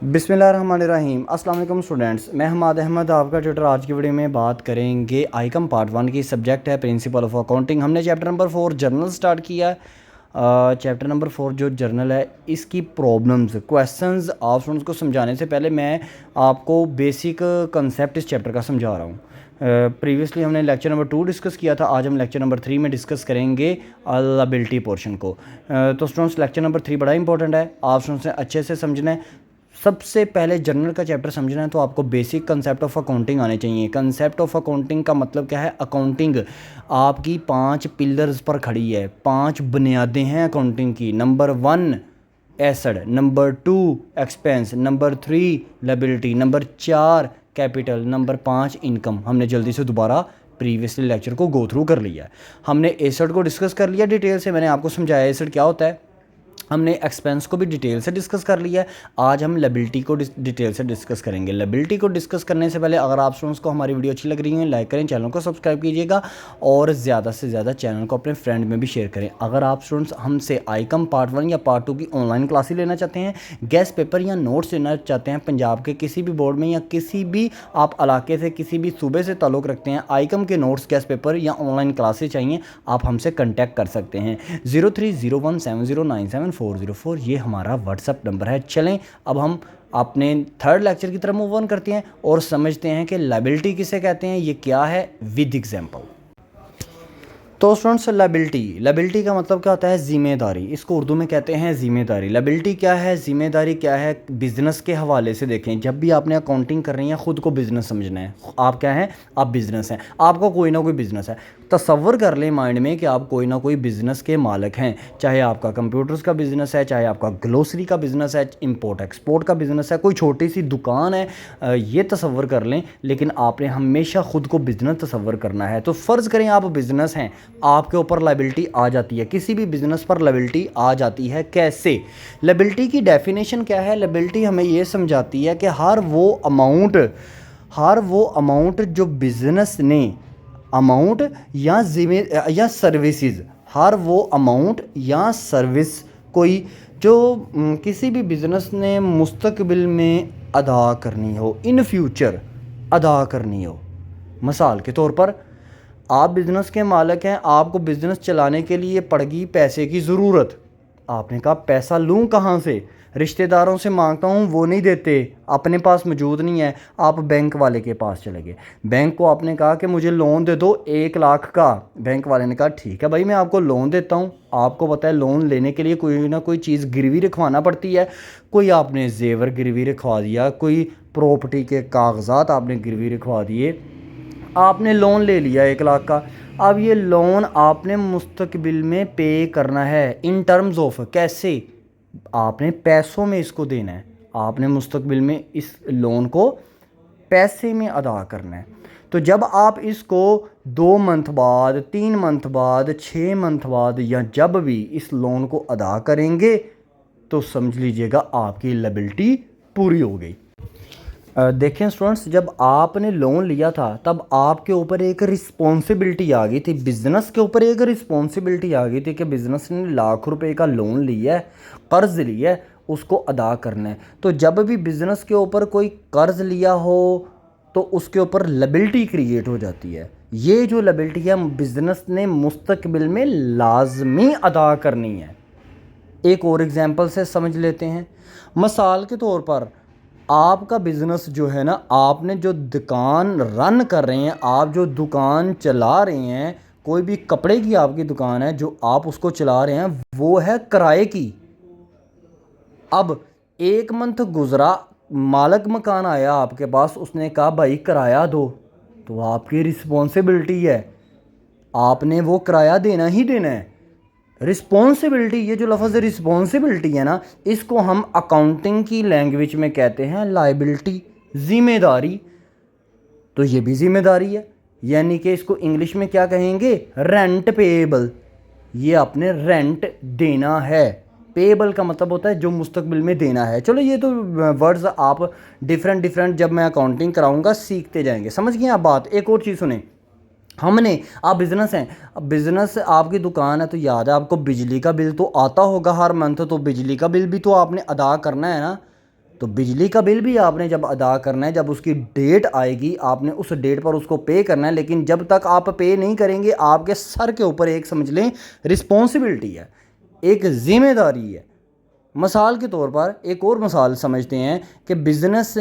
बिस्मिल्लाहिर्रहमानिर्रहीम। अस्सलाम वालेकुम स्टूडेंट्स, मैं हमाद अहमद आपका ट्यूटर। आज की वीडियो में बात करेंगे आइकम पार्ट 1 की। सब्जेक्ट है प्रिंसिपल ऑफ अकाउंटिंग। हमने चैप्टर नंबर 4 जर्नल स्टार्ट किया है। चैप्टर नंबर 4 जो जर्नल है इसकी प्रॉब्लम्स क्वेश्चंस आप स्टूडेंट्स को समझाने से पहले मैं आपको बेसिक कंसेप्ट इस चैप्टर का समझा रहा हूँ। प्रीवियसली हमने लेक्चर नंबर 2 डिस्कस किया था। आज हम लेक्चर नंबर 3 में डिस्कस करेंगे लायबिलिटी पोर्शन को। तो स्टूडेंट्स लेक्चर नंबर 3 बड़ा इंपॉर्टेंट है, आप स्टूडेंट्स ने अच्छे से समझना है। सबसे पहले जर्नल का चैप्टर समझना है तो आपको बेसिक कंसेप्ट ऑफ अकाउंटिंग आने चाहिए। कंसेप्ट ऑफ अकाउंटिंग का मतलब क्या है? अकाउंटिंग आपकी 5 पिलर्स पर खड़ी है, 5 बुनियादें हैं अकाउंटिंग की। Number 1 asset, number 2 expense, number 3 liability, number 4 capital, number 5 income. हमने जल्दी से दोबारा प्रीवियसली लेक्चर को गो थ्रू कर लिया है। हमने एसेट को डिस्कस कर लिया डिटेल से, मैंने आपको समझाया एसेट क्या होता है। हमने एक्सपेंस को भी डिटेल से डिस्कस कर लिया है। आज हम लायबिलिटी को डिटेल से डिस्कस करेंगे। लायबिलिटी को डिस्कस करने से पहले अगर आप स्टूडेंट्स को हमारी वीडियो अच्छी लग रही है लाइक करें, चैनल को सब्सक्राइब कीजिएगा और ज़्यादा से ज़्यादा चैनल को अपने फ्रेंड में भी शेयर करें। अगर आप स्टूडेंट्स हमसे आइकम पार्ट 1 या पार्ट 2 की ऑनलाइन क्लासेस लेना चाहते हैं, गेस्ट पेपर या नोट्स लेना चाहते हैं पंजाब के किसी भी बोर्ड में या किसी भी आप इलाके से किसी भी सूबे से ताल्लुक़ रखते हैं, आइकम के नोट्स गेस्ट पेपर या ऑनलाइन क्लासेस चाहिए, आप हमसे कॉन्टैक्ट कर सकते हैं। 030170970404 ये हमारा व्हाट्सअप नंबर है। चलें अब हम अपने थर्ड लेक्चर की तरफ मूव ऑन करते हैं और समझते हैं कि लायबिलिटी किसे कहते हैं, ये क्या है विद एग्जांपल। तो स्टूडेंट्स लायबिलिटी का मतलब क्या होता है? ज़िम्मेदारी। इसको उर्दू में कहते हैं ज़िम्मेदारी। लायबिलिटी क्या है, ज़िम्मेदारी क्या है? बिज़नेस के हवाले से देखें, जब भी आपने अकाउंटिंग करनी है ख़ुद को बिज़नेस समझना है। आप क्या हैं? आप बिज़नेस हैं, आपका कोई ना कोई बिज़नेस है। तसव्वुर कर लें माइंड में कि आप कोई ना कोई बिज़नेस के मालिक हैं, चाहे आपका कंप्यूटर्स का बिज़नेस है, चाहे आपका ग्लोसरी का बिज़नेस है, इंपोर्ट एक्सपोर्ट का बिज़नेस है, कोई छोटी सी दुकान है, ये तसव्वुर कर लें। लेकिन आपने हमेशा ख़ुद को बिज़नेस तसव्वुर करना है। तो फ़र्ज़ करें आप बिज़नेस हैं, आपके ऊपर लायबिलिटी आ जाती है, किसी भी बिज़नेस पर लायबिलिटी आ जाती है। कैसे? लायबिलिटी की डेफिनेशन क्या है? लायबिलिटी हमें ये समझाती है कि हर वो अमाउंट जो बिज़नेस ने अमाउंट या सर्विसेज, हर वो अमाउंट या सर्विस कोई जो किसी भी बिज़नेस ने मुस्तकबिल में अदा करनी हो, इन फ्यूचर अदा करनी हो। मिसाल के तौर पर आप बिज़नेस के मालिक हैं, आपको बिज़नेस चलाने के लिए पड़गी पैसे की ज़रूरत। आपने कहा पैसा लूँ कहाँ से? रिश्तेदारों से मांगता हूँ वो नहीं देते, अपने पास मौजूद नहीं है। आप बैंक वाले के पास चले गए, बैंक को आपने कहा कि मुझे लोन दे दो 1 लाख का। बैंक वाले ने कहा ठीक है भाई मैं आपको लोन देता हूँ। आपको पता है लोन लेने के लिए कोई ना कोई चीज़ गिरवी रखवाना पड़ती है। कोई आपने जेवर गिरवी रखवा दिया, कोई प्रॉपर्टी के कागजात आपने गिरवी रखवा दिए, आपने लोन ले लिया 1 लाख का। अब ये लोन आपने मुस्तकबिल में पे करना है इन टर्म्स ऑफ, कैसे? आपने पैसों में इसको देना है, आपने मुस्तकबिल में इस लोन को पैसे में अदा करना है। तो जब आप इसको 2 मंथ बाद, 3 मंथ बाद, 6 मंथ बाद या जब भी इस लोन को अदा करेंगे तो समझ लीजिएगा आपकी लायबिलिटी पूरी हो गई। देखें स्टूडेंट्स, जब आपने लोन लिया था तब आपके ऊपर एक रिस्पॉन्सिबिलिटी आ गई थी, बिज़नेस के ऊपर एक रिस्पॉन्सिबिलिटी आ गई थी कि बिज़नेस ने लाख रुपए का लोन लिया है, कर्ज़ लिया है, उसको अदा करना है। तो जब भी बिज़नेस के ऊपर कोई कर्ज़ लिया हो तो उसके ऊपर लायबिलिटी क्रिएट हो जाती है। ये जो लायबिलिटी है बिज़नेस ने मुस्तकबिल में लाजमी अदा करनी है। एक और एग्जांपल से समझ लेते हैं। मिसाल के तौर पर आपका बिज़नेस जो है ना, आपने जो दुकान रन कर रहे हैं, आप जो दुकान चला रहे हैं, कोई भी कपड़े की आपकी दुकान है जो आप उसको चला रहे हैं, वो है किराए की। अब 1 मंथ गुज़रा, मालिक मकान आया आपके पास, उसने कहा भाई किराया दो, तो आपकी रिस्पॉन्सिबिलिटी है, आपने वो किराया देना ही देना है। रिस्पॉन्सिबिलिटी, ये जो लफ्ज़ रिस्पॉन्सिबिलिटी है ना, इसको हम अकाउंटिंग की लैंग्वेज में कहते हैं लायबिलिटी, ज़िम्मेदारी। तो ये भी ज़िम्मेदारी है, यानी कि इसको इंग्लिश में क्या कहेंगे? Rent payable. ये आपने रेंट देना है। पेएबल का मतलब होता है जो मुस्तकबिल में देना है। चलो ये तो वर्ड्स आप डिफरेंट जब मैं अकाउंटिंग कराऊंगा सीखते जाएंगे। समझ गए आप बात? एक और चीज़ सुने, हमने आप बिज़नेस हैं, अब बिज़नेस आपकी दुकान है तो याद है आपको बिजली का बिल तो आता होगा हर मंथ, तो बिजली का बिल भी तो आपने अदा करना है ना। तो बिजली का बिल भी आपने जब अदा करना है, जब उसकी डेट आएगी आपने उस डेट पर उसको पे करना है, लेकिन जब तक आप पे नहीं करेंगे आपके सर के ऊपर एक समझ लें रिस्पॉन्सिबिलिटी है, एक ज़िम्मेदारी है। मिसाल के तौर पर एक और मिसाल समझते हैं कि बिज़नेस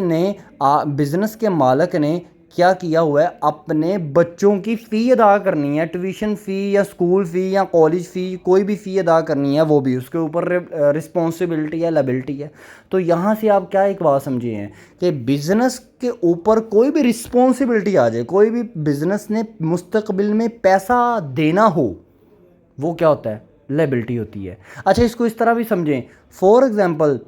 के मालिक ने क्या किया हुआ है, अपने बच्चों की फ़ी अदा करनी है, ट्यूशन फ़ी या स्कूल फ़ी या कॉलेज फ़ी, कोई भी फ़ी अदा करनी है, वो भी उसके ऊपर रिस्पॉन्सिबिलिटी है, लायबिलिटी है। तो यहाँ से आप क्या एक बात समझे हैं कि बिज़नेस के ऊपर कोई भी रिस्पॉन्सिबिलिटी आ जाए, कोई भी बिज़नेस ने मुस्तकबिल में पैसा देना हो, वो क्या होता है, लायबिलिटी होती है। अच्छा, इसको इस तरह भी समझें, फॉर एग्ज़ाम्पल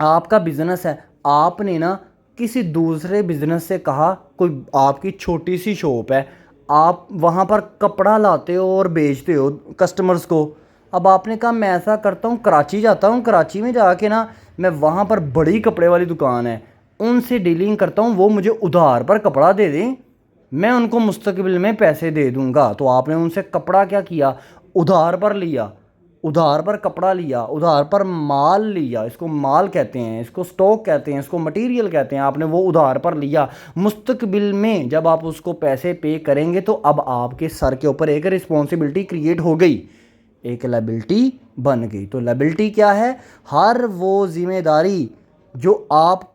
आपका बिज़नेस है, आपने ना किसी दूसरे बिज़नेस से कहा, कोई आपकी छोटी सी शॉप है, आप वहाँ पर कपड़ा लाते हो और बेचते हो कस्टमर्स को। अब आपने कहा मैं ऐसा करता हूँ, कराची जाता हूँ, कराची में जाके ना मैं वहाँ पर बड़ी कपड़े वाली दुकान है, उनसे डीलिंग करता हूँ, वो मुझे उधार पर कपड़ा दे दें, मैं उनको मुस्तकबिल में पैसे दे दूँगा। तो आपने उनसे कपड़ा क्या किया, उधार पर लिया, उधार पर कपड़ा लिया, उधार पर माल लिया, इसको माल कहते हैं, इसको स्टॉक कहते हैं, इसको मटेरियल कहते हैं, आपने वो उधार पर लिया। मुस्तकबिल में जब आप उसको पैसे पे करेंगे तो अब आपके सर के ऊपर एक रिस्पॉन्सिबिलिटी क्रिएट हो गई, एक लायबिलिटी बन गई। तो लायबिलिटी क्या है, हर वो जिम्मेदारी जो आप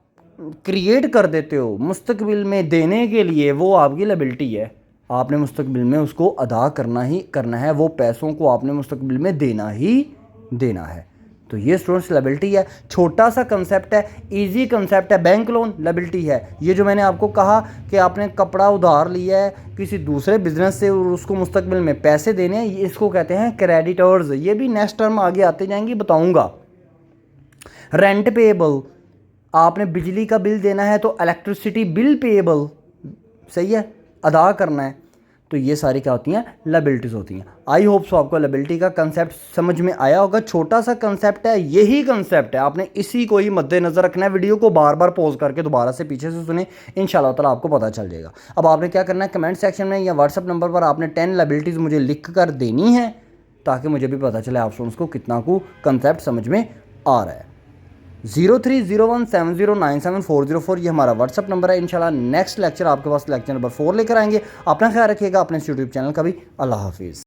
क्रिएट कर देते हो मुस्तकबिल में देने के लिए, वो आपकी लायबिलिटी है। आपने मुस्तकबिल में उसको अदा करना ही करना है, वो पैसों को आपने मुस्तकबिल में देना ही देना है। तो ये स्टूडेंट्स लायबिलिटी है, छोटा सा कंसेप्ट है, इजी कंसेप्ट है। बैंक लोन लायबिलिटी है। ये जो मैंने आपको कहा कि आपने कपड़ा उधार लिया है किसी दूसरे बिजनेस से और उसको मुस्तकबिल में पैसे देने हैं, इसको कहते हैं क्रेडिटर्स। ये भी नेक्स्ट टर्म आगे आते जाएंगे, बताऊँगा। रेंट पेएबल, आपने बिजली का बिल देना है तो इलेक्ट्रिसिटी बिल पेएबल, सही है, अदा करना है। तो ये सारी क्या होती हैं, लायबिलिटीज़ होती हैं। आई होप सो आपको लायबिलिटी का कंसेप्ट समझ में आया होगा। छोटा सा कंसेप्ट है, यही कंसेप्ट है, आपने इसी को ही मद्देनज़र रखना है। वीडियो को बार बार पॉज करके दोबारा से पीछे से सुने, इंशाल्लाह ताला आपको पता चल जाएगा। अब आपने क्या करना है, कमेंट सेक्शन में या व्हाट्सअप नंबर पर आपने 10 लायबिलिटीज़ मुझे लिख कर देनी है, ताकि मुझे भी पता चले आप स्टूडेंट्स को कितना को कंसेप्ट समझ में आ रहा है। 030170974404 ये हमारा व्हाट्सअप नंबर है। इंशाल्लाह नेक्स्ट लेक्चर आपके पास लेक्चर नंबर 4 लेकर आएंगे। अपना ख्याल रखिएगा, अपने यूट्यूब चैनल का भी। अल्लाह हाफिज़।